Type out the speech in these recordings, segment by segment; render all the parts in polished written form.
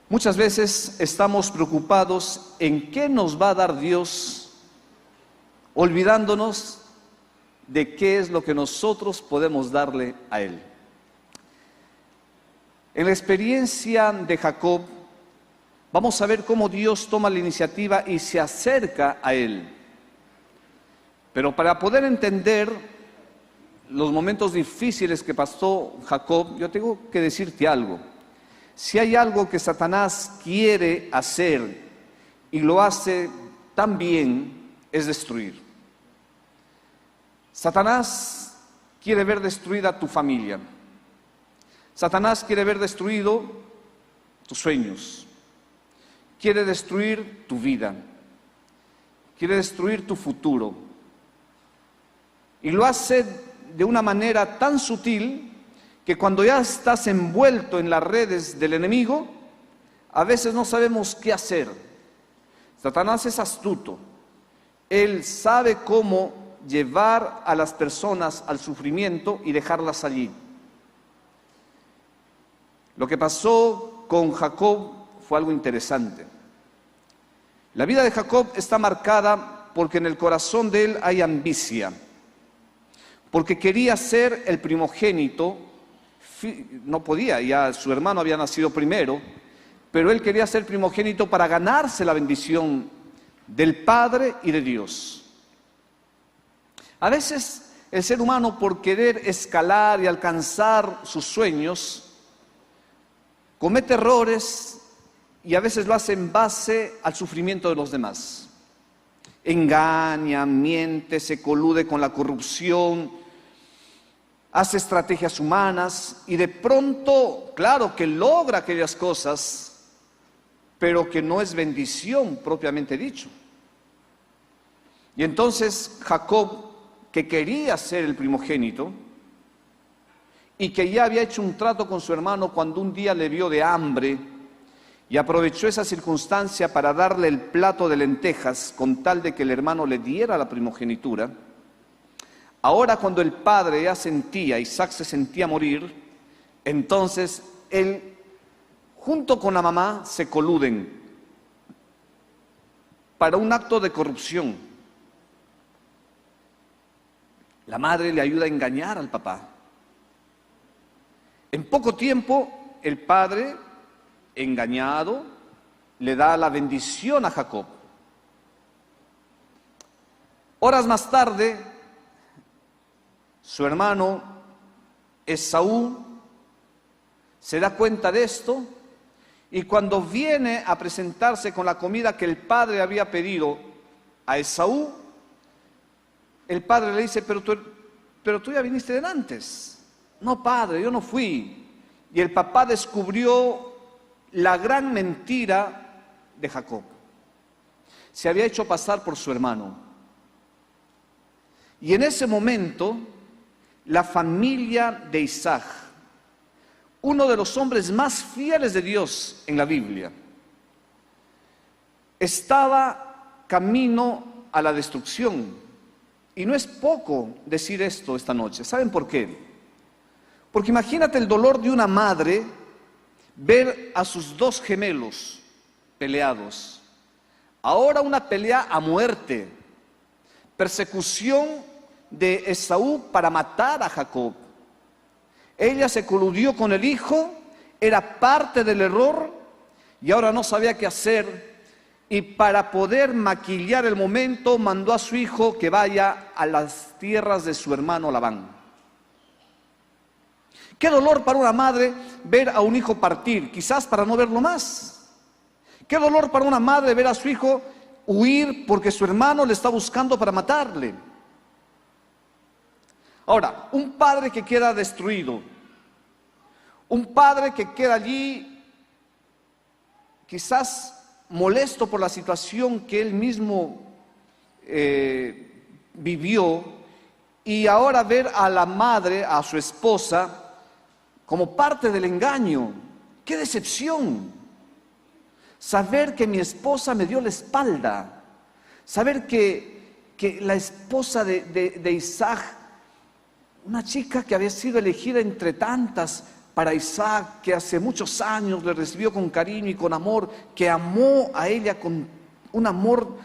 Muchas veces estamos preocupados en qué nos va a dar Dios, olvidándonos de qué es lo que nosotros podemos darle a Él. En la experiencia de Jacob, vamos a ver cómo Dios toma la iniciativa y se acerca a Él. Pero para poder entender los momentos difíciles que pasó Jacob, yo tengo que decirte algo. Si hay algo que Satanás quiere hacer y lo hace tan bien, es destruir. Satanás quiere ver destruida tu familia. Satanás quiere ver destruido tus sueños. Quiere destruir tu vida. Quiere destruir tu futuro. Y lo hace de una manera tan sutil que cuando ya estás envuelto en las redes del enemigo, a veces no sabemos qué hacer. Satanás es astuto. Él sabe cómo llevar a las personas al sufrimiento y dejarlas allí. Lo que pasó con Jacob fue algo interesante. La vida de Jacob está marcada porque en el corazón de él hay ambición, porque quería ser el primogénito. No podía, ya su hermano había nacido primero, pero él quería ser primogénito para ganarse la bendición del Padre y de Dios. A veces el ser humano, por querer escalar y alcanzar sus sueños, comete errores y a veces lo hace en base al sufrimiento de los demás. Engaña, miente, se colude con la corrupción, hace estrategias humanas y de pronto, claro que logra aquellas cosas, pero que no es bendición propiamente dicho. Y entonces Jacob, que quería ser el primogénito y que ya había hecho un trato con su hermano cuando un día le vio de hambre y aprovechó esa circunstancia para darle el plato de lentejas con tal de que el hermano le diera la primogenitura. Ahora cuando el padre ya sentía, Isaac se sentía morir, entonces él, junto con la mamá, se coluden para un acto de corrupción. La madre le ayuda a engañar al papá. En poco tiempo, el padre, engañado, le da la bendición a Jacob. Horas más tarde, su hermano Esaú se da cuenta de esto y cuando viene a presentarse con la comida que el padre había pedido a Esaú, el padre le dice, pero tú ya viniste de antes. No, padre, yo no fui. Y el papá descubrió la gran mentira de Jacob. Se había hecho pasar por su hermano. Y en ese momento, la familia de Isaac, uno de los hombres más fieles de Dios en la Biblia, estaba camino a la destrucción. Y no es poco decir esto esta noche. ¿Saben por qué? Porque imagínate el dolor de una madre ver a sus dos gemelos peleados. Ahora una pelea a muerte, persecución de Esaú para matar a Jacob. Ella se coludió con el hijo, era parte del error y ahora no sabía qué hacer. Y para poder maquillar el momento, mandó a su hijo que vaya a las tierras de su hermano Labán. Qué dolor para una madre ver a un hijo partir, quizás para no verlo más. Qué dolor para una madre ver a su hijo huir porque su hermano le está buscando para matarle. Ahora, un padre que queda destruido, un padre que queda allí quizás molesto por la situación que él mismo vivió, y ahora ver a la madre, a su esposa, como parte del engaño. ¡Qué decepción! Saber que mi esposa me dio la espalda, saber que la esposa de Isaac Una chica que había sido elegida entre tantas para Isaac, que hace muchos años le recibió con cariño y con amor, que amó a ella con un amor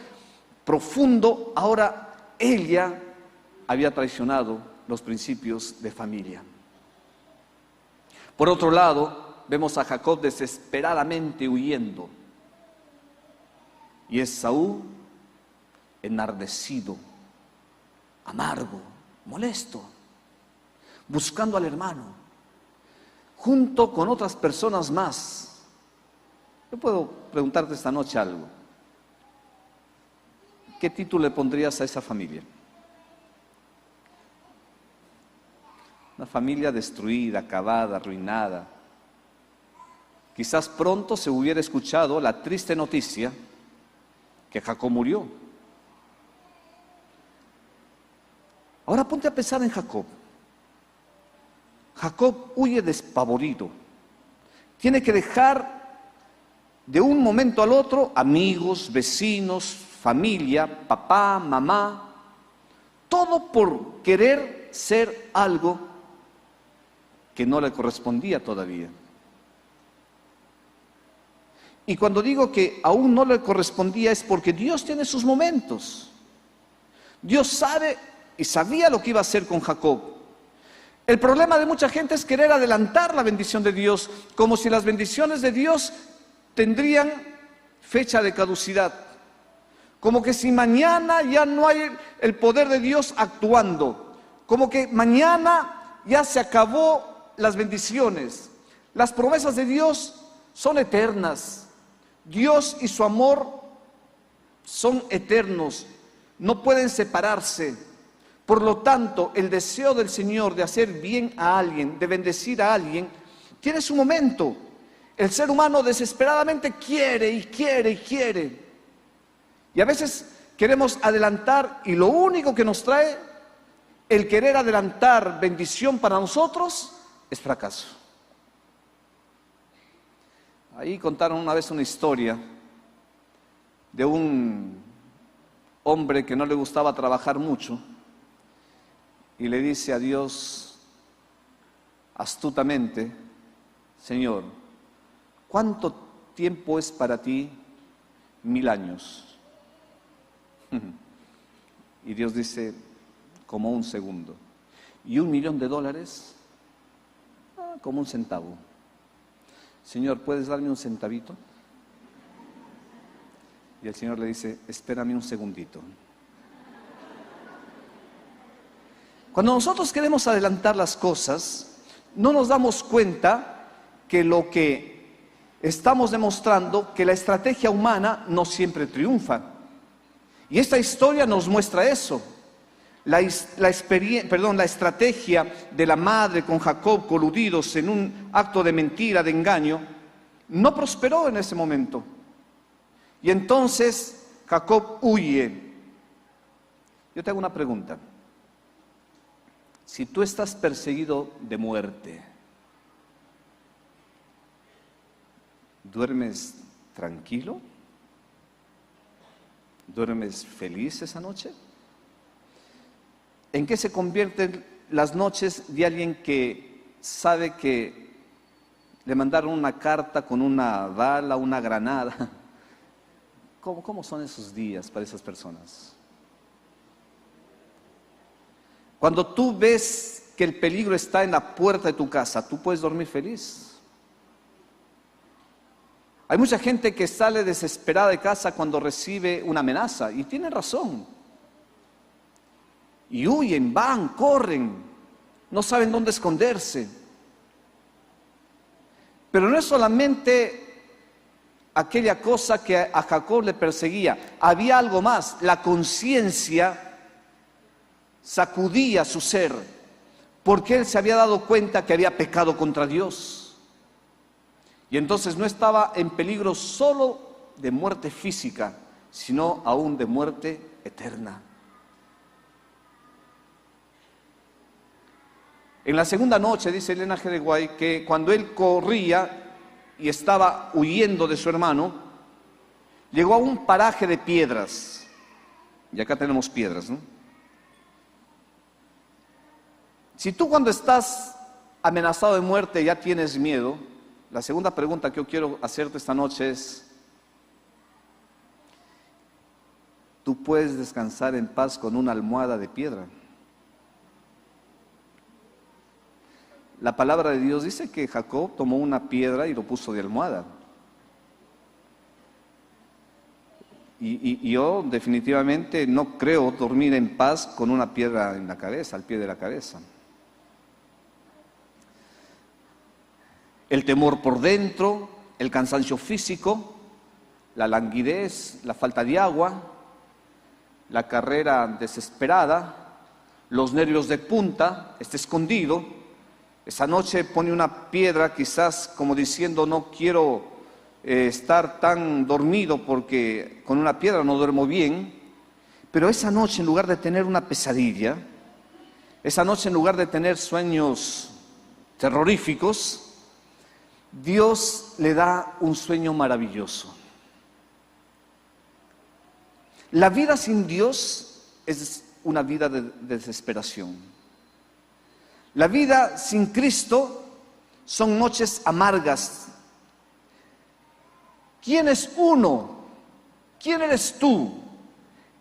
profundo, ahora ella había traicionado los principios de familia. Por otro lado, vemos a Jacob desesperadamente huyendo y Esaú enardecido, amargo, molesto, buscando al hermano, junto con otras personas más. Yo puedo preguntarte esta noche algo. ¿Qué título le pondrías a esa familia? Una familia destruida, acabada, arruinada. Quizás pronto se hubiera escuchado la triste noticia que Jacob murió. Ahora ponte a pensar en Jacob. Jacob huye despavorido. Tiene que dejar de un momento al otro amigos, vecinos, familia, papá, mamá, todo por querer ser algo que no le correspondía todavía. Y cuando digo que aún no le correspondía es porque Dios tiene sus momentos. Dios sabe y sabía lo que iba a hacer con Jacob. El problema de mucha gente es querer adelantar la bendición de Dios, como si las bendiciones de Dios tendrían fecha de caducidad. Como que si mañana ya no hay el poder de Dios actuando. Como que mañana ya se acabó las bendiciones. Las promesas de Dios son eternas. Dios y su amor son eternos. No pueden separarse. Por lo tanto, el deseo del Señor de hacer bien a alguien, de bendecir a alguien, tiene su momento. El ser humano desesperadamente quiere y quiere y quiere. Y a veces queremos adelantar y lo único que nos trae el querer adelantar bendición para nosotros es fracaso. Ahí contaron una vez una historia de un hombre que no le gustaba trabajar mucho y le dice a Dios astutamente: Señor, ¿cuánto tiempo es para ti 1000 años? Y Dios dice: como un segundo. ¿Y $1.000.000? Como un centavo. Señor, ¿puedes darme un centavito? Y el Señor le dice: espérame un segundito. Cuando nosotros queremos adelantar las cosas, no nos damos cuenta que lo que estamos demostrando, que la estrategia humana no siempre triunfa. Y esta historia nos muestra eso. La estrategia de la madre con Jacob coludidos en un acto de mentira, de engaño, no prosperó en ese momento. Y entonces Jacob huye. Yo te hago una pregunta. Si tú estás perseguido de muerte, ¿duermes tranquilo? ¿Duermes feliz esa noche? ¿En qué se convierten las noches de alguien que sabe que le mandaron una carta con una bala, una granada? ¿Cómo son esos días para esas personas? Cuando tú ves que el peligro está en la puerta de tu casa, ¿tú puedes dormir feliz? Hay mucha gente que sale desesperada de casa cuando recibe una amenaza, y tienen razón. Y huyen, van, corren, no saben dónde esconderse. Pero no es solamente aquella cosa que a Jacob le perseguía, había algo más. La conciencia sacudía su ser, porque él se había dado cuenta que había pecado contra Dios. Y entonces no estaba en peligro solo de muerte física, sino aún de muerte eterna. En la segunda noche, dice Elena G. de Guay, que cuando él corría y estaba huyendo de su hermano, llegó a un paraje de piedras. Y acá tenemos piedras, ¿no? Si tú cuando estás amenazado de muerte ya tienes miedo, la segunda pregunta que yo quiero hacerte esta noche es, ¿tú puedes descansar en paz con una almohada de piedra? La palabra de Dios dice que Jacob tomó una piedra y lo puso de almohada. Y yo definitivamente no creo dormir en paz con una piedra en la cabeza, al pie de la cabeza. El temor por dentro, el cansancio físico, la languidez, la falta de agua, la carrera desesperada, los nervios de punta, está escondido. Esa noche pone una piedra quizás como diciendo no quiero estar tan dormido porque con una piedra no duermo bien, pero esa noche en lugar de tener una pesadilla, esa noche en lugar de tener sueños terroríficos, Dios le da un sueño maravilloso. La vida sin Dios es una vida de desesperación. La vida sin Cristo son noches amargas. ¿Quién es uno? ¿Quién eres tú?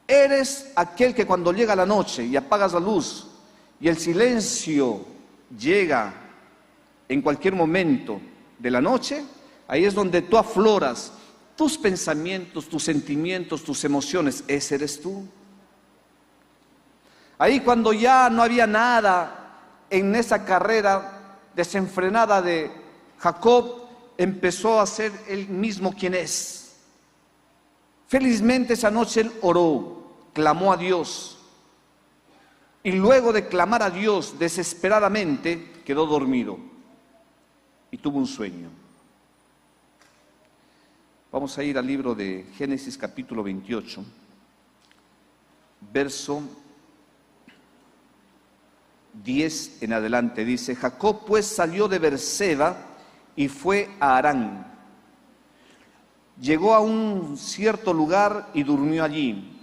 Eres aquel que cuando llega la noche y apagas la luz y el silencio llega en cualquier momento de la noche, ahí es donde tú afloras tus pensamientos, tus sentimientos, tus emociones. Ese eres tú. Ahí cuando ya no había nada en esa carrera desenfrenada de Jacob, empezó a ser él mismo quien es. Felizmente esa noche él oró, clamó a Dios y luego de clamar a Dios desesperadamente quedó dormido y tuvo un sueño. Vamos a ir al libro de Génesis capítulo 28, verso 10 en adelante. Dice: Jacob pues salió de Berseba y fue a Harán. Llegó a un cierto lugar y durmió allí,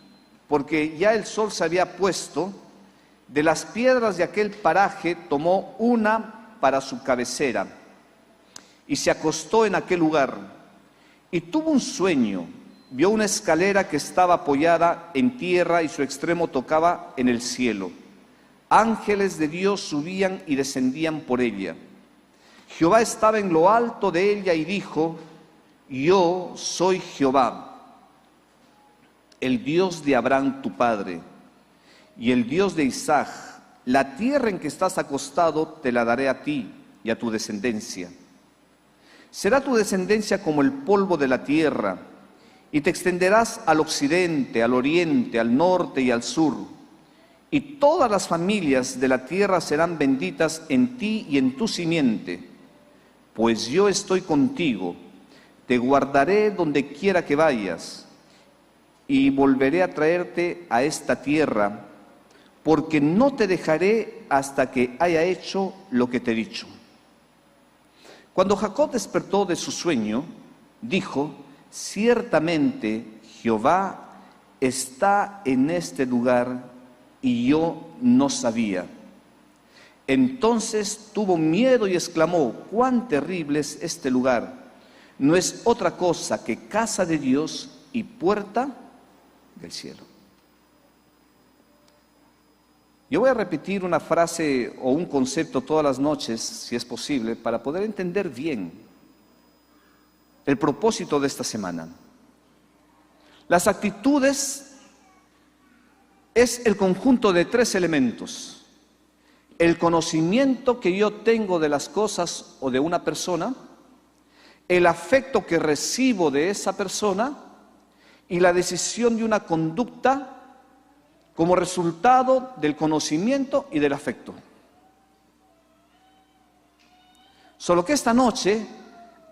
porque ya el sol se había puesto. De las piedras de aquel paraje tomó una para su cabecera y se acostó en aquel lugar. Y tuvo un sueño. Vio una escalera que estaba apoyada en tierra y su extremo tocaba en el cielo. Ángeles de Dios subían y descendían por ella. Jehová estaba en lo alto de ella y dijo: Yo soy Jehová, el Dios de Abraham tu padre, y el Dios de Isaac. La tierra en que estás acostado te la daré a ti y a tu descendencia. Será tu descendencia como el polvo de la tierra, y te extenderás al occidente, al oriente, al norte y al sur. Y todas las familias de la tierra serán benditas en ti y en tu simiente. Pues yo estoy contigo, te guardaré donde quiera que vayas, y volveré a traerte a esta tierra, porque no te dejaré hasta que haya hecho lo que te he dicho. Cuando Jacob despertó de su sueño, dijo: ciertamente Jehová está en este lugar, y yo no sabía. Entonces tuvo miedo y exclamó: cuán terrible es este lugar. No es otra cosa que casa de Dios y puerta del cielo. Yo voy a repetir una frase o un concepto todas las noches, si es posible, para poder entender bien el propósito de esta semana. Las actitudes es el conjunto de tres elementos: el conocimiento que yo tengo de las cosas o de una persona, el afecto que recibo de esa persona y la decisión de una conducta como resultado del conocimiento y del afecto. Solo que esta noche,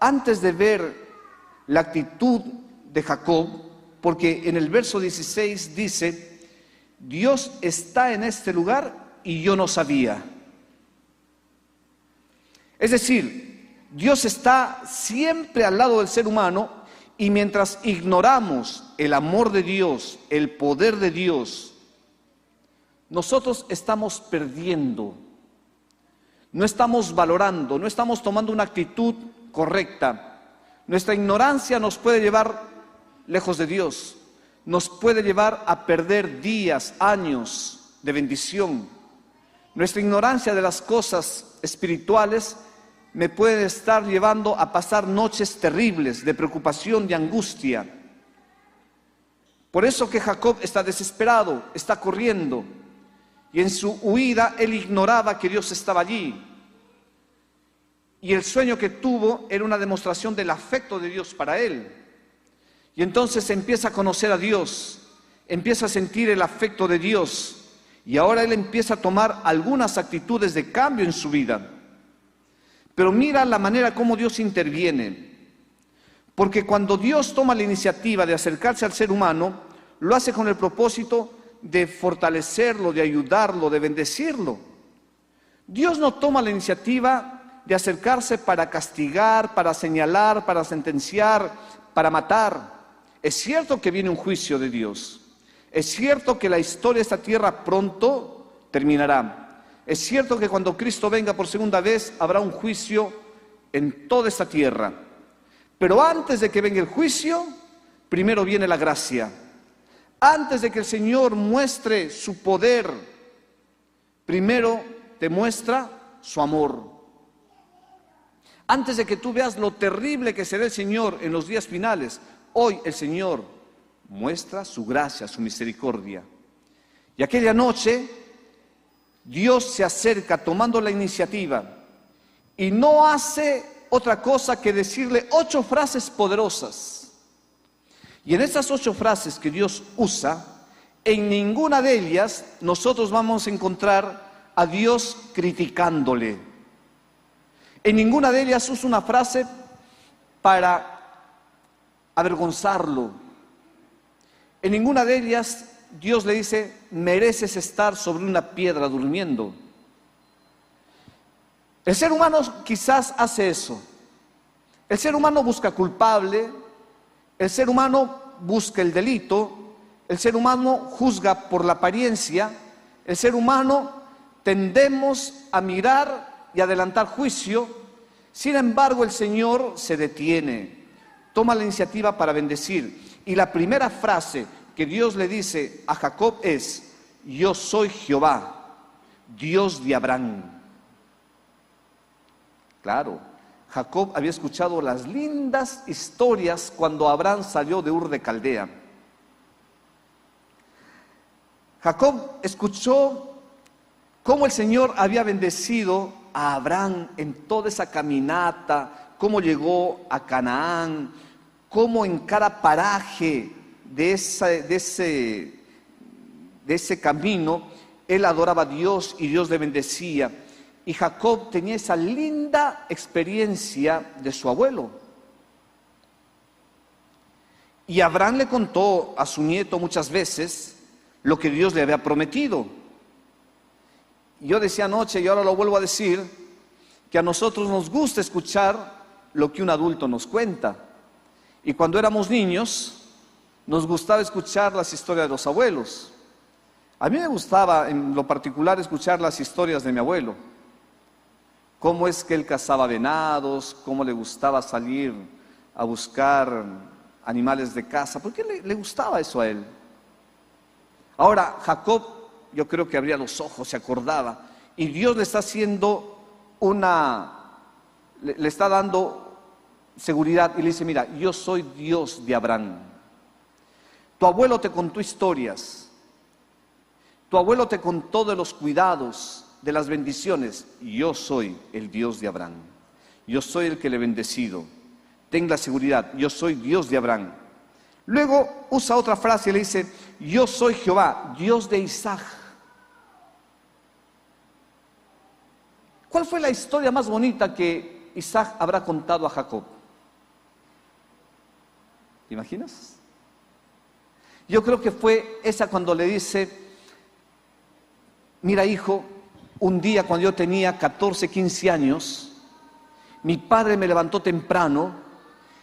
antes de ver la actitud de Jacob, porque en el verso 16 dice: Dios está en este lugar y yo no sabía. Es decir, Dios está siempre al lado del ser humano, y mientras ignoramos el amor de Dios, el poder de Dios, nosotros estamos perdiendo No estamos valorando, no estamos tomando una actitud correcta. Nuestra ignorancia nos puede llevar lejos de Dios, nos puede llevar a perder días, años de bendición. Nuestra ignorancia de las cosas espirituales me puede estar llevando a pasar noches terribles de preocupación, de angustia. Por eso que Jacob está desesperado, está corriendo. Y en su huida él ignoraba que Dios estaba allí. Y el sueño que tuvo era una demostración del afecto de Dios para él. Y entonces empieza a conocer a Dios, empieza a sentir el afecto de Dios. Y ahora él empieza a tomar algunas actitudes de cambio en su vida. Pero mira la manera como Dios interviene. Porque cuando Dios toma la iniciativa de acercarse al ser humano, lo hace con el propósito de fortalecerlo, de ayudarlo, de bendecirlo. Dios no toma la iniciativa de acercarse para castigar, para señalar, para sentenciar, para matar. Es cierto que viene un juicio de Dios. Es cierto que la historia de esta tierra pronto terminará. Es cierto que cuando Cristo venga por segunda vez habrá un juicio en toda esta tierra. Pero antes de que venga el juicio, primero viene la gracia. Antes de que el Señor muestre su poder, primero te muestra su amor. Antes de que tú veas lo terrible que será el Señor en los días finales, hoy el Señor muestra su gracia, su misericordia. Y aquella noche, Dios se acerca tomando la iniciativa y no hace otra cosa que decirle 8 frases poderosas. Y en esas 8 frases que Dios usa, en ninguna de ellas nosotros vamos a encontrar a Dios criticándole. En ninguna de ellas usa una frase para avergonzarlo. En ninguna de ellas Dios le dice, mereces estar sobre una piedra durmiendo. El ser humano quizás hace eso. El ser humano busca culpable, el ser humano busca el delito, el ser humano juzga por la apariencia, el ser humano tendemos a mirar y adelantar juicio. Sin embargo, el Señor se detiene, toma la iniciativa para bendecir. Y la primera frase que Dios le dice a Jacob es, yo soy Jehová, Dios de Abraham. Claro, Jacob había escuchado las lindas historias cuando Abraham salió de Ur de Caldea. Jacob escuchó cómo el Señor había bendecido a Abraham en toda esa caminata, cómo llegó a Canaán, cómo en cada paraje de ese camino él adoraba a Dios y Dios le bendecía. Y Jacob tenía esa linda experiencia de su abuelo. Y Abraham le contó a su nieto muchas veces lo que Dios le había prometido. Yo decía anoche y ahora lo vuelvo a decir, que a nosotros nos gusta escuchar lo que un adulto nos cuenta. Y cuando éramos niños, nos gustaba escuchar las historias de los abuelos. A mí me gustaba en lo particular escuchar las historias de mi abuelo. Cómo es que él cazaba venados, cómo le gustaba salir a buscar animales de caza. ¿Por qué le gustaba eso a él? Ahora, Jacob, yo creo que abría los ojos, se acordaba. Y Dios le está haciendo le está dando seguridad y le dice, mira, yo soy Dios de Abraham. Tu abuelo te contó historias. Tu abuelo te contó de los cuidados, de las bendiciones. Yo soy el Dios de Abraham. Yo soy el que le he bendecido. Ten la seguridad, yo soy Dios de Abraham. Luego usa otra frase y le dice, yo soy Jehová, Dios de Isaac. ¿Cuál fue la historia más bonita que Isaac habrá contado a Jacob? ¿Te imaginas? Yo creo que fue esa cuando le dice, mira hijo, un día cuando yo tenía 14, 15 años, mi padre me levantó temprano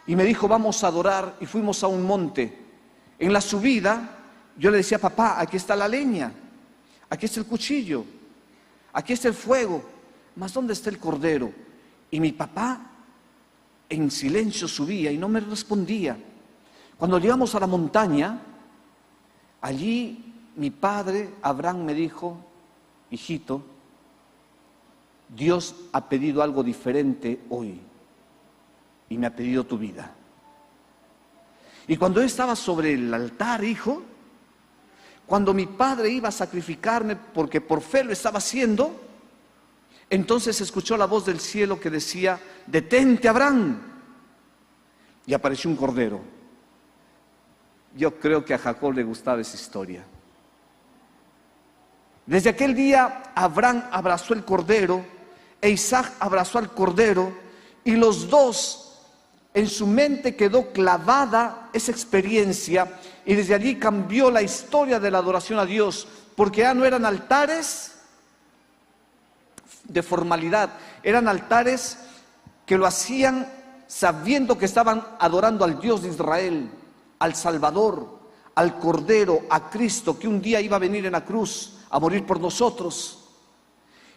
y me dijo, vamos a adorar, y fuimos a un monte. En la subida, yo le decía, papá, aquí está la leña, aquí está el cuchillo, aquí está el fuego, ¿mas dónde está el cordero? Y mi papá en silencio subía y no me respondía. Cuando llegamos a la montaña, allí mi padre Abraham me dijo: hijito, Dios ha pedido algo diferente hoy y me ha pedido tu vida. Y cuando yo estaba sobre el altar, hijo, cuando mi padre iba a sacrificarme porque por fe lo estaba haciendo, entonces escuchó la voz del cielo que decía: detente, Abraham. Y apareció un cordero. Yo creo que a Jacob le gustaba esa historia. Desde aquel día Abraham abrazó el cordero e Isaac abrazó al cordero, y los dos, en su mente quedó clavada esa experiencia, y desde allí cambió la historia de la adoración a Dios, porque ya no eran altares de formalidad, eran altares que lo hacían sabiendo que estaban adorando al Dios de Israel, al Salvador, al Cordero, a Cristo, que un día iba a venir en la cruz a morir por nosotros.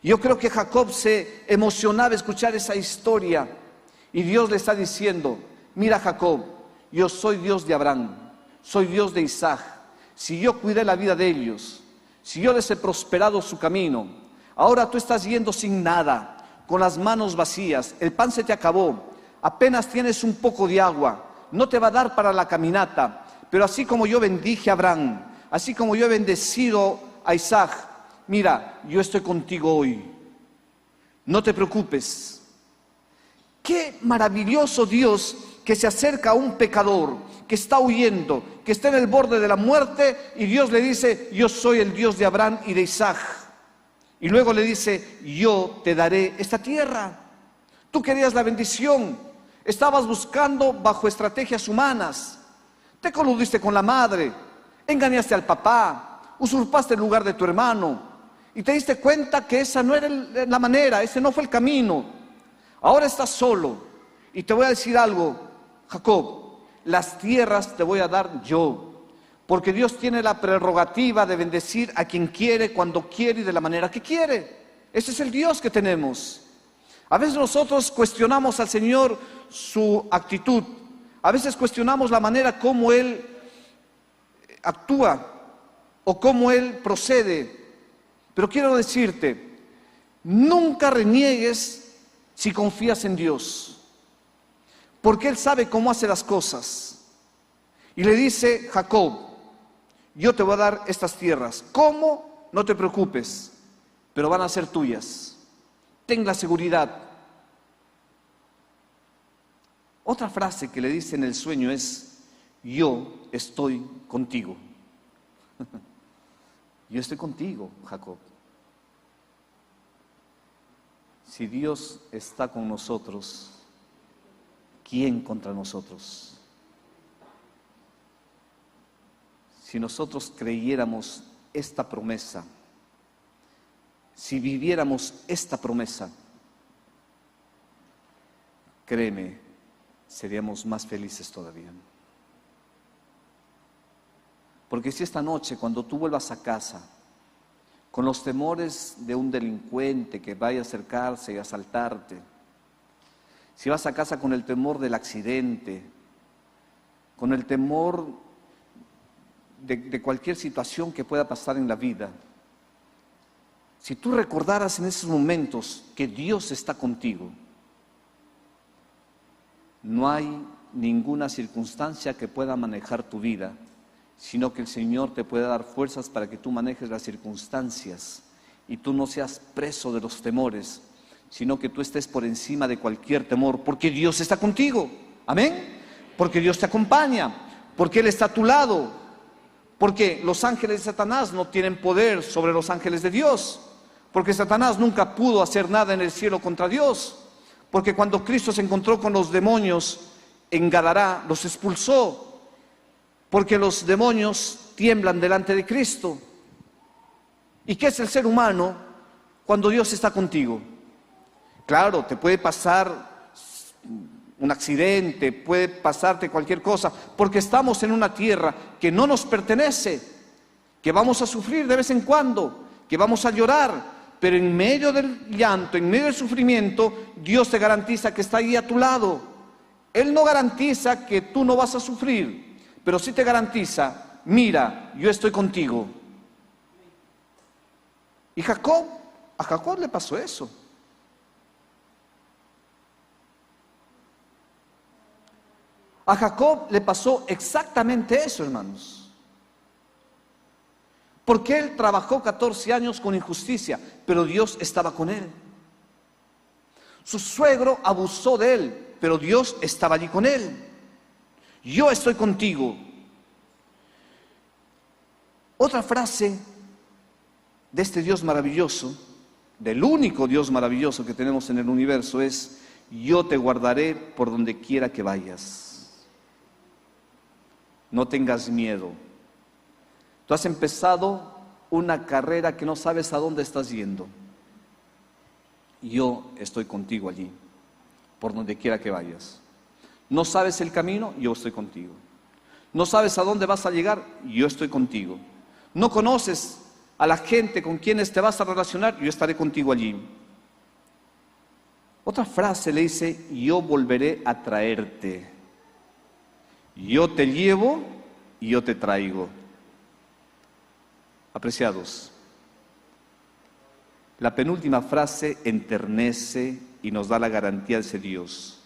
Yo creo que Jacob se emocionaba escuchar esa historia, y Dios le está diciendo: mira, Jacob, yo soy Dios de Abraham, soy Dios de Isaac. Si yo cuidé la vida de ellos, si yo les he prosperado su camino, ahora tú estás yendo sin nada, con las manos vacías, el pan se te acabó, apenas tienes un poco de agua, no te va a dar para la caminata. Pero así como yo bendije a Abraham, así como yo he bendecido a Isaac, mira, yo estoy contigo hoy, no te preocupes. Qué maravilloso Dios que se acerca a un pecador que está huyendo, que está en el borde de la muerte, y Dios le dice: yo soy el Dios de Abraham y de Isaac. Y luego le dice: yo te daré esta tierra. Tú querías la bendición, estabas buscando bajo estrategias humanas, te coludiste con la madre, engañaste al papá, usurpaste el lugar de tu hermano, y te diste cuenta que esa no era la manera, ese no fue el camino. Ahora estás solo, y te voy a decir algo, Jacob: las tierras te voy a dar yo, porque Dios tiene la prerrogativa de bendecir a quien quiere, cuando quiere y de la manera que quiere. Ese es el Dios que tenemos. A veces nosotros cuestionamos al Señor su actitud, a veces cuestionamos la manera como Él actúa o cómo Él procede, pero quiero decirte: nunca reniegues si confías en Dios, porque Él sabe cómo hace las cosas. Y le dice: Jacob, yo te voy a dar estas tierras. ¿Cómo? No te preocupes, pero van a ser tuyas. Ten la seguridad. Otra frase que le dice en el sueño es: yo estoy contigo. Yo estoy contigo, Jacob. Si Dios está con nosotros, ¿quién contra nosotros? Si nosotros creyéramos esta promesa, si viviéramos esta promesa, créeme, seríamos más felices todavía. Porque si esta noche, cuando tú vuelvas a casa, con los temores de un delincuente que vaya a acercarse y asaltarte, si vas a casa con el temor del accidente, con el temor de cualquier situación que pueda pasar en la vida, si tú recordaras en esos momentos que Dios está contigo, no hay ninguna circunstancia que pueda manejar tu vida, sino que el Señor te puede dar fuerzas para que tú manejes las circunstancias y tú no seas preso de los temores, sino que tú estés por encima de cualquier temor, porque Dios está contigo. Amén. Porque Dios te acompaña, porque Él está a tu lado, porque los ángeles de Satanás no tienen poder sobre los ángeles de Dios, porque Satanás nunca pudo hacer nada en el cielo contra Dios, porque cuando Cristo se encontró con los demonios en Gadará, los expulsó, porque los demonios tiemblan delante de Cristo. ¿Y qué es el ser humano cuando Dios está contigo? Claro, te puede pasar un accidente, puede pasarte cualquier cosa, porque estamos en una tierra que no nos pertenece, que vamos a sufrir de vez en cuando, que vamos a llorar, Pero en medio del llanto, en medio del sufrimiento, Dios te garantiza que está ahí a tu lado. Él no garantiza que tú no vas a sufrir, pero sí te garantiza, mira, yo estoy contigo. Y a Jacob le pasó eso. A Jacob le pasó exactamente eso, hermanos. Porque él trabajó 14 años con injusticia, pero Dios estaba con él. Su suegro abusó de él, pero Dios estaba allí con él. Yo estoy contigo. Otra frase de este Dios maravilloso, del único Dios maravilloso que tenemos en el universo, es: yo te guardaré por donde quiera que vayas. No tengas miedo. Tú has empezado una carrera que no sabes a dónde estás yendo. Yo estoy contigo allí, por donde quiera que vayas. No sabes el camino, yo estoy contigo. No sabes a dónde vas a llegar, yo estoy contigo. No conoces a la gente con quienes te vas a relacionar, yo estaré contigo allí. Otra frase le dice: yo volveré a traerte. Yo te llevo y yo te traigo. Apreciados, la penúltima frase enternece y nos da la garantía de ese Dios: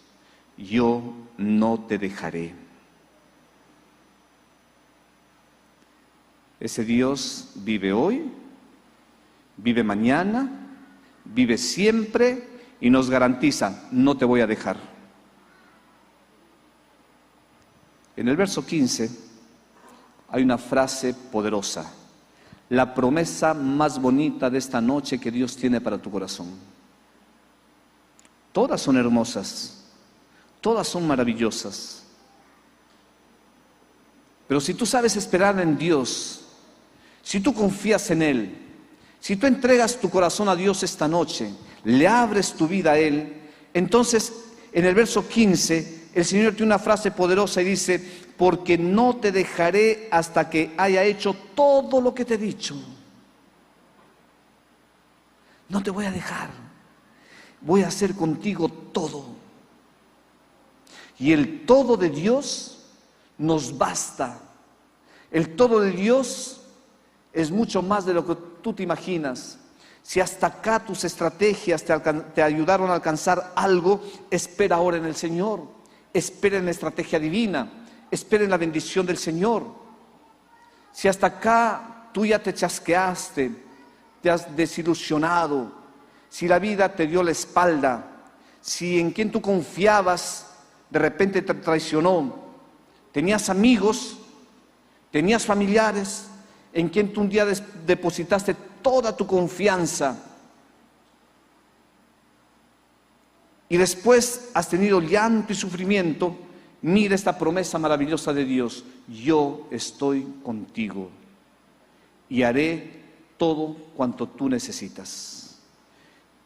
yo no te dejaré. Ese Dios vive hoy, vive mañana, vive siempre y nos garantiza: no te voy a dejar. En el verso 15 hay una frase poderosa, la promesa más bonita de esta noche que Dios tiene para tu corazón. Todas son hermosas, todas son maravillosas. Pero si tú sabes esperar en Dios, si tú confías en Él, si tú entregas tu corazón a Dios esta noche, le abres tu vida a Él, entonces en el verso 15 el Señor tiene una frase poderosa y dice: porque no te dejaré hasta que haya hecho todo lo que te he dicho. No te voy a dejar. Voy a hacer contigo todo. Y el todo de Dios nos basta. El todo de Dios es mucho más de lo que tú te imaginas. Si hasta acá tus estrategias te ayudaron a alcanzar algo, espera ahora en el Señor. Espera en la estrategia divina. Espera en la bendición del Señor. Si hasta acá tú ya te chasqueaste, te has desilusionado, si la vida te dio la espalda, si en quien tú confiabas de repente te traicionó, tenías amigos, tenías familiares en quien tú un día depositaste toda tu confianza y después has tenido llanto y sufrimiento, mira esta promesa maravillosa de Dios: yo estoy contigo y haré todo cuanto tú necesitas.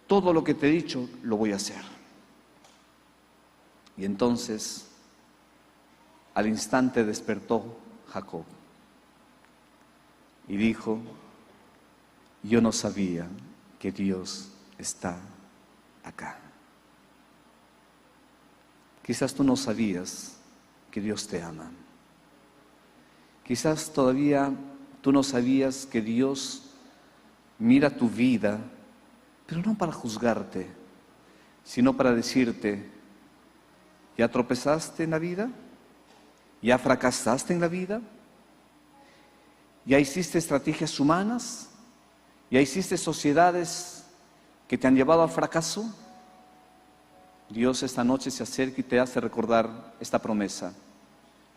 Todo lo que te he dicho lo voy a hacer. Y entonces, al instante despertó Jacob y dijo: yo no sabía que Dios está acá. Quizás tú no sabías que Dios te ama. Quizás todavía tú no sabías que Dios mira tu vida, pero no para juzgarte, sino para decirte: ¿ya tropezaste en la vida? ¿Ya fracasaste en la vida? ¿Ya hiciste estrategias humanas? ¿Ya hiciste sociedades que te han llevado al fracaso? Dios esta noche se acerca y te hace recordar esta promesa: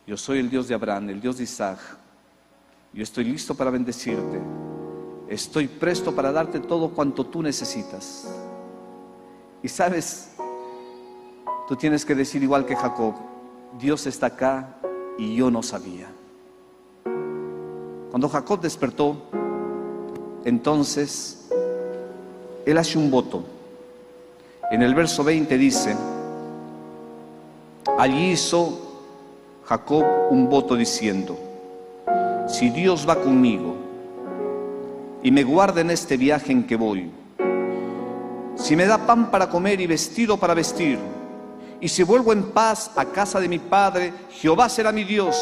yo soy el Dios de Abraham, el Dios de Isaac. Yo estoy listo para bendecirte. Estoy presto para darte todo cuanto tú necesitas. Y sabes, tú tienes que decir igual que Jacob: Dios está acá y yo no sabía. Cuando Jacob despertó, entonces él hace un voto. En el verso 20 dice: allí hizo Jacob un voto diciendo: si Dios va conmigo y me guarda en este viaje en que voy, si me da pan para comer y vestido para vestir, y si vuelvo en paz a casa de mi padre, Jehová será mi Dios,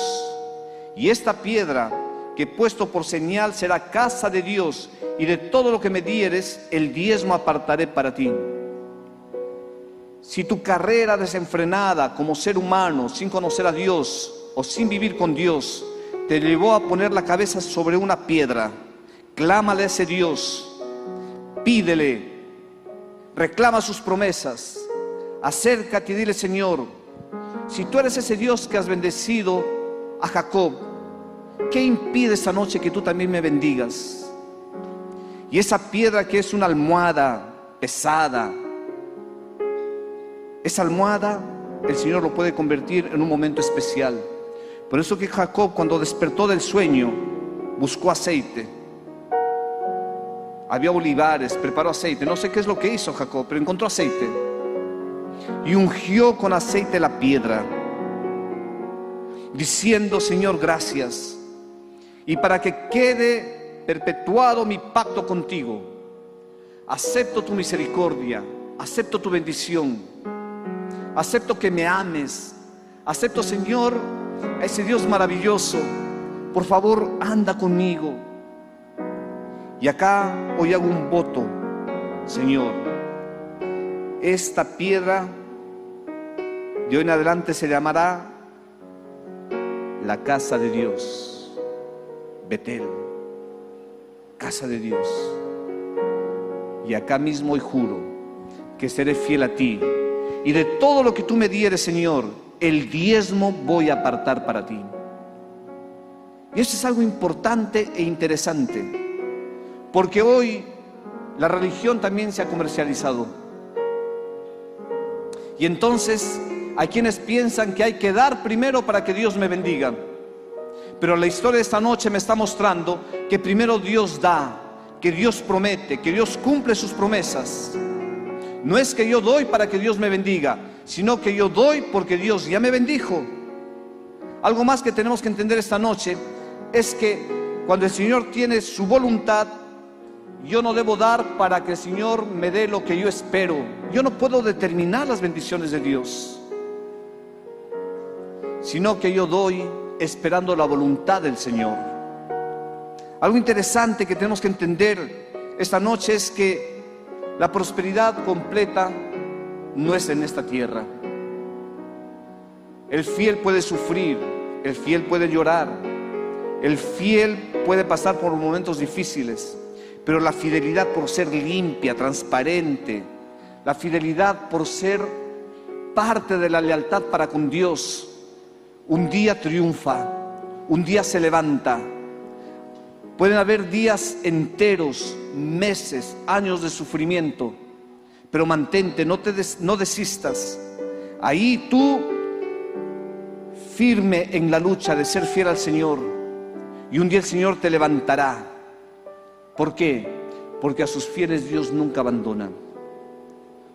y esta piedra que he puesto por señal será casa de Dios, y de todo lo que me dieres, el diezmo apartaré para ti. Si tu carrera desenfrenada como ser humano, sin conocer a Dios o sin vivir con Dios, te llevó a poner la cabeza sobre una piedra, clámale a ese Dios, pídele, reclama sus promesas, acércate y dile: Señor, si tú eres ese Dios que has bendecido a Jacob, ¿qué impide esta noche que tú también me bendigas? Y esa piedra que es una almohada pesada, esa almohada el Señor lo puede convertir en un momento especial. Por eso que Jacob, cuando despertó del sueño, buscó aceite. Había olivares, preparó aceite. No sé qué es lo que hizo Jacob, pero encontró aceite. Y ungió con aceite la piedra, diciendo: Señor, gracias. Y para que quede perpetuado mi pacto contigo, acepto tu misericordia, acepto tu bendición, acepto que me ames, acepto, Señor, a ese Dios maravilloso. Por favor, anda conmigo. Y acá hoy hago un voto: Señor, esta piedra de hoy en adelante se llamará la casa de Dios, Betel, casa de Dios. Y acá mismo hoy juro que seré fiel a ti, y de todo lo que tú me dieres, Señor, el diezmo voy a apartar para ti. Y eso es algo importante e interesante, porque hoy la religión también se ha comercializado. Y entonces hay quienes piensan que hay que dar primero para que Dios me bendiga. Pero la historia de esta noche me está mostrando que primero Dios da, que Dios promete, que Dios cumple sus promesas. No es que yo doy para que Dios me bendiga, sino que yo doy porque Dios ya me bendijo. Algo más que tenemos que entender esta noche es que cuando el Señor tiene su voluntad, yo no debo dar para que el Señor me dé lo que yo espero. Yo no puedo determinar las bendiciones de Dios, sino que yo doy esperando la voluntad del Señor. Algo interesante que tenemos que entender esta noche es que la prosperidad completa no es en esta tierra. El fiel puede sufrir, el fiel puede llorar, el fiel puede pasar por momentos difíciles, pero la fidelidad por ser limpia, transparente, la fidelidad por ser parte de la lealtad para con Dios, un día triunfa, un día se levanta. Pueden haber días enteros, meses, años de sufrimiento, pero mantente, no desistas. Ahí tú, firme en la lucha de ser fiel al Señor, y un día el Señor te levantará. ¿Por qué? Porque a sus fieles Dios nunca abandona.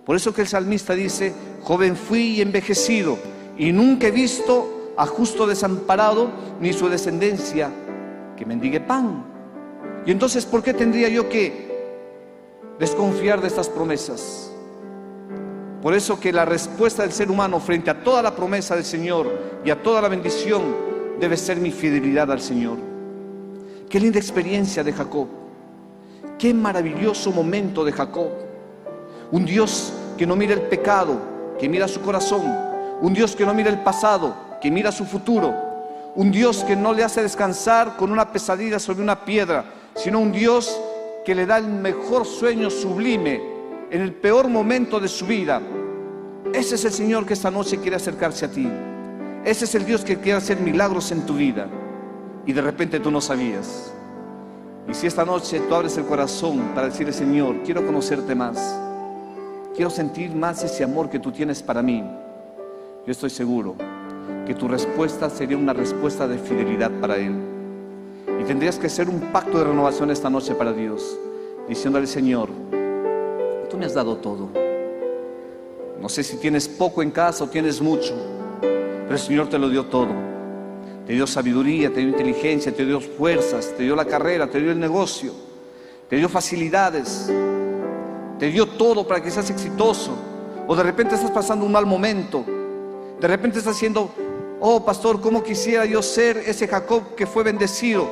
Por eso que el salmista dice: joven fui y envejecido, y nunca he visto a justo desamparado, ni su descendencia que mendigue pan. Y entonces, ¿por qué tendría yo que desconfiar de estas promesas? Por eso que la respuesta del ser humano frente a toda la promesa del Señor y a toda la bendición debe ser mi fidelidad al Señor. Qué linda experiencia de Jacob, qué maravilloso momento de Jacob. Un Dios que no mira el pecado, que mira su corazón. Un Dios que no mira el pasado, que mira su futuro. Un Dios que no le hace descansar con una pesadilla sobre una piedra, sino un Dios que le da el mejor sueño sublime en el peor momento de su vida. Ese es el Señor que esta noche quiere acercarse a ti. Ese es el Dios que quiere hacer milagros en tu vida y de repente tú no sabías. Y si esta noche tú abres el corazón para decirle: Señor, quiero conocerte más, quiero sentir más ese amor que tú tienes para mí, yo estoy seguro que tu respuesta sería una respuesta de fidelidad para Él. Y tendrías que hacer un pacto de renovación esta noche para Dios, diciéndole: Señor, tú me has dado todo. No sé si tienes poco en casa o tienes mucho, pero el Señor te lo dio todo. Te dio sabiduría, te dio inteligencia, te dio fuerzas, te dio la carrera, te dio el negocio, te dio facilidades. te dio todo para que seas exitoso, o de repente estás pasando un mal momento, de repente estás diciendo, oh pastor, ¿cómo quisiera yo ser ese Jacob que fue bendecido?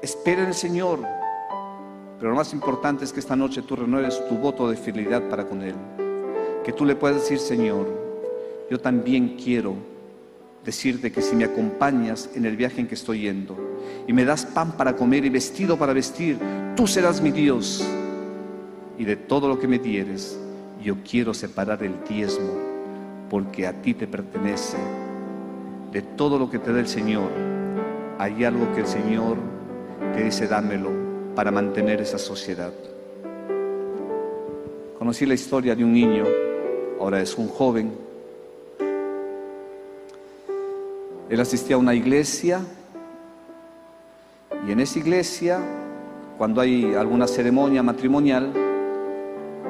Espera en el Señor, pero lo más importante es que esta noche tú renueves tu voto de fidelidad para con Él, que tú le puedas decir, Señor, yo también quiero decirte que si me acompañas en el viaje en que estoy yendo y me das pan para comer y vestido para vestir, tú serás mi Dios, y de todo lo que me dieres yo quiero separar el diezmo, porque a ti te pertenece. De todo lo que te da el Señor, hay algo que el Señor te dice, dámelo para mantener esa sociedad. Conocí la historia de un niño, ahora es un joven. Él asistía a una iglesia, y en esa iglesia, cuando hay alguna ceremonia matrimonial,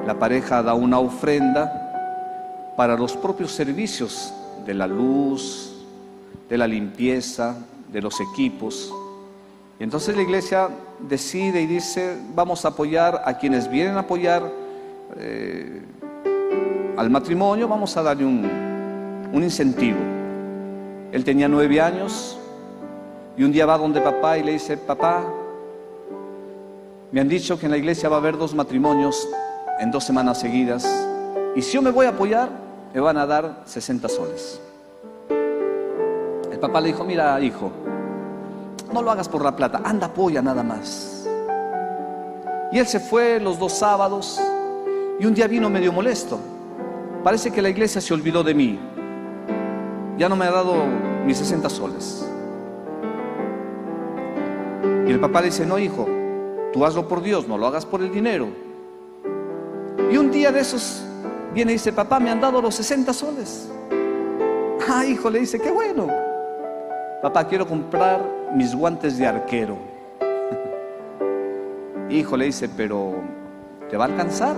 la pareja da una ofrenda para los propios servicios de la luz, de la limpieza, de los equipos. Y entonces la iglesia decide y dice, vamos a apoyar a quienes vienen a apoyar al matrimonio, vamos a darle un incentivo. Él tenía 9 años y un día va donde papá y le dice, papá, me han dicho que en la iglesia va a haber 2 matrimonios en 2 semanas seguidas, y si yo me voy a apoyar, me van a dar 60 soles. El papá le dijo, mira hijo, no lo hagas por la plata, anda, apoya nada más. Y él se fue los 2 sábados, y un día vino medio molesto. Parece que la iglesia se olvidó de mí, ya no me ha dado mis 60 soles. Y el papá le dice, no hijo, tú hazlo por Dios, no lo hagas por el dinero. Y un día de esos viene y dice, papá, me han dado los 60 soles. Ah, hijo, le dice, qué bueno. Papá, quiero comprar mis guantes de arquero. Hijo, le dice, pero ¿te va a alcanzar?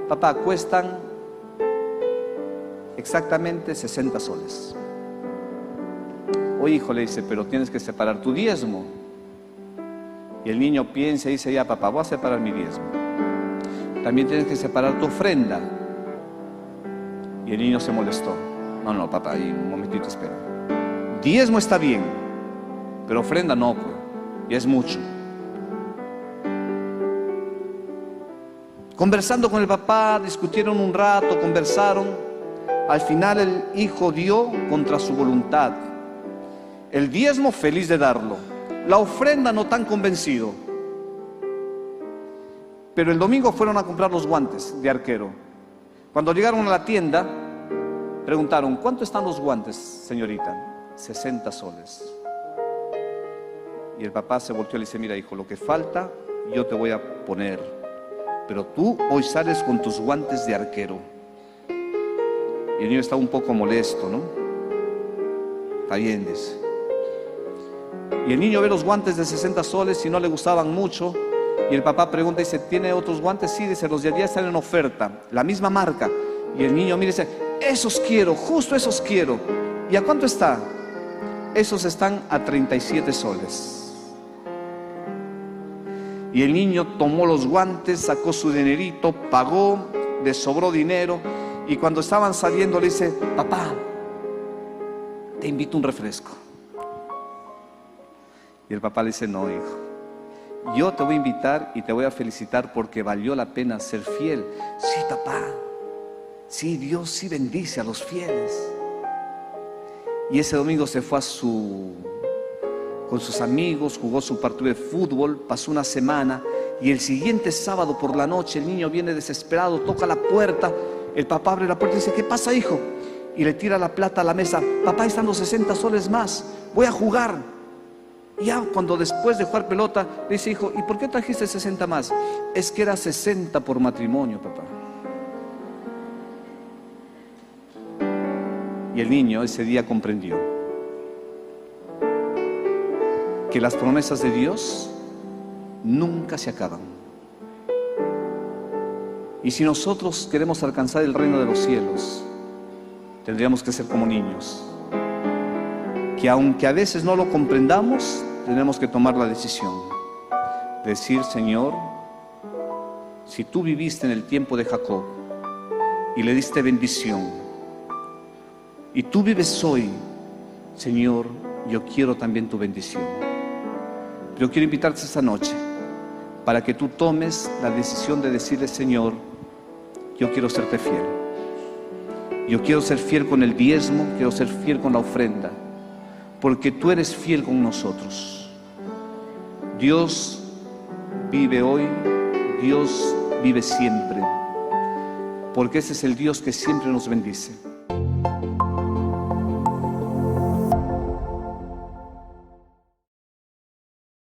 Papá, cuestan exactamente 60 soles. Oye, hijo, le dice, pero tienes que separar tu diezmo. Y el niño piensa y dice, ya papá, voy a separar mi diezmo. También tienes que separar tu ofrenda. Y el niño se molestó. No, no, papá, ahí un momentito, espera. Diezmo está bien, pero ofrenda no, pues, ya es mucho. Conversando con el papá, discutieron un rato, conversaron. Al final el hijo dio contra su voluntad. El diezmo feliz de darlo, la ofrenda no tan convencido. Pero el domingo fueron a comprar los guantes de arquero. Cuando llegaron a la tienda, preguntaron, ¿cuánto están los guantes, señorita? 60 soles. Y el papá se volteó y le dice, mira hijo, lo que falta yo te voy a poner, pero tú hoy sales con tus guantes de arquero. Y el niño estaba un poco molesto, ¿no? Está bien, dice. Y el niño ve los guantes de 60 soles y no le gustaban mucho. Y el papá pregunta y dice, ¿tiene otros guantes? Sí, dice, los de allá están en oferta, la misma marca. Y el niño mira y dice, esos quiero, justo esos quiero. ¿Y a cuánto está? Esos están a 37 soles. Y el niño tomó los guantes, sacó su dinerito, pagó, le sobró dinero. Y cuando estaban saliendo le dice, papá, te invito a un refresco. Y el papá le dice, no hijo, yo te voy a invitar y te voy a felicitar porque valió la pena ser fiel. Sí, papá, sí, Dios sí bendice a los fieles. Y ese domingo se fue con sus amigos, jugó su partido de fútbol, pasó una semana. Y el siguiente sábado por la noche el niño viene desesperado, toca la puerta. El papá abre la puerta y dice, ¿qué pasa hijo? Y le tira la plata a la mesa. Papá, están los 60 soles más, voy a jugar. Y ya cuando después de jugar pelota le dice, hijo, ¿y por qué trajiste 60 más? Es que era 60 por matrimonio, papá. Y el niño ese día comprendió que las promesas de Dios nunca se acaban. Y si nosotros queremos alcanzar el reino de los cielos, tendríamos que ser como niños, que aunque a veces no lo comprendamos, tenemos que tomar la decisión de decir, Señor, Si tú viviste en el tiempo de Jacob y le diste bendición, y tú vives hoy, Señor, yo quiero también tu bendición. Yo quiero invitarte esta noche para que tú tomes la decisión de decirle: Señor, yo quiero serte fiel. Yo quiero ser fiel con el diezmo, quiero ser fiel con la ofrenda, porque tú eres fiel con nosotros. Dios vive hoy, Dios vive siempre, porque ese es el Dios que siempre nos bendice.